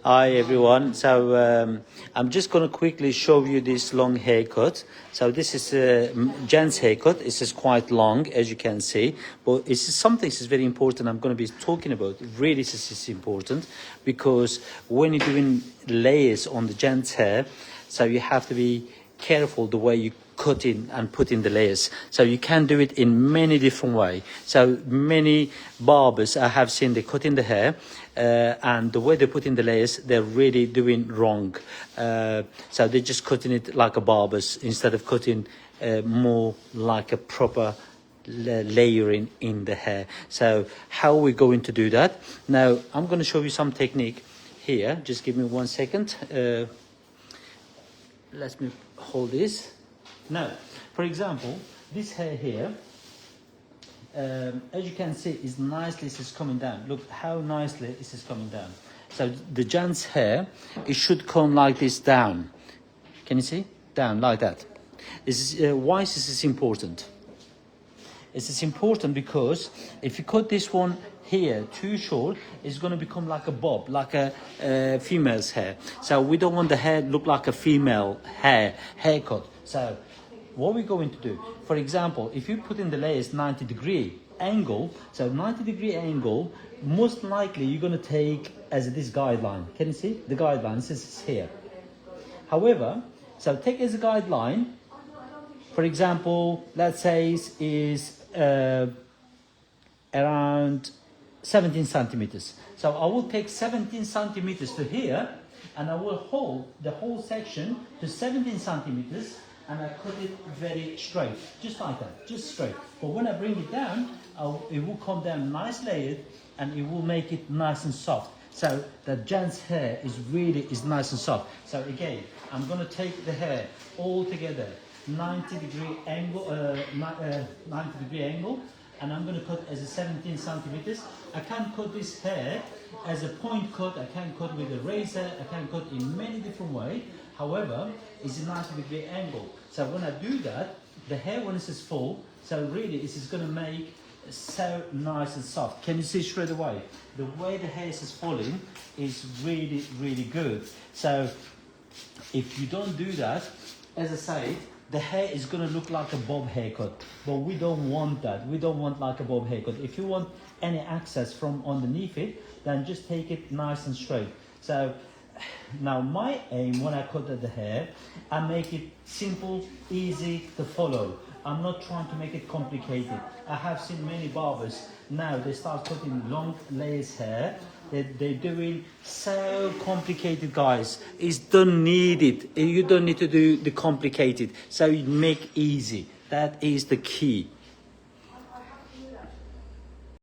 Hi everyone. So I'm just going to quickly show you this long haircut. So this is a gent's haircut. This is quite long, as you can see, but it's something that is very important. I'm going to be talking about. Really, this is important because when you're doing layers on the gent's hair, so you have to be careful the way you cut in and put in the layers. So you can do it in many different ways. So many barbers I have seen they cut in the hair and the way they put in the layers, they're really doing wrong. So they're just cutting it like a barber's instead of cutting more like a proper layering in the hair. So how are we going to do that? Now I'm going to show you some technique here. Just give me 1 second. Let me hold this. Now, for example, this hair here, as you can see, is nicely this is coming down. Look how nicely this is coming down. So the gent's hair, it should come like this down. Can you see? Down like that. This is, why is this important? This is important because if you cut this one here too short, it's going to become like a bob, like a female's hair. So we don't want the hair look like a female haircut. So what we're going to do, for example, if you put in the layers 90-degree angle, so 90-degree angle, most likely you're going to take as this guideline. Can you see the guideline? This is here. However, so take as a guideline. For example, let's say is around 17 centimeters. So I will take 17 centimeters to here, and I will hold the whole section to 17 centimeters, and I cut it very straight, just like that, just straight. But when I bring it down, it will come down nice layered, and it will make it nice and soft. So the gent's hair is nice and soft. So again, I'm going to take the hair all together, 90-degree angle, 90-degree angle, and I'm going to cut as a 17 centimeters. I can cut this hair as a point cut. I can cut with a razor. I can cut in many different ways. However, it's a 90-degree angle. So when I do that, the hair when it is full, so really it is going to make so nice and soft. Can you see straight away? The way the hair is falling is really good. So if you don't do that, as I say, the hair is going to look like a bob haircut, but we don't want that. We don't want like a bob haircut. If you want any access from underneath it, then just take it nice and straight. So now my aim when I cut the hair, I make it simple, easy to follow. I'm not trying to make it complicated. I have seen many barbers now, they start cutting long layers hair. They're doing so complicated, guys. It don't need it. You don't need to do the complicated. So you make easy. That is the key.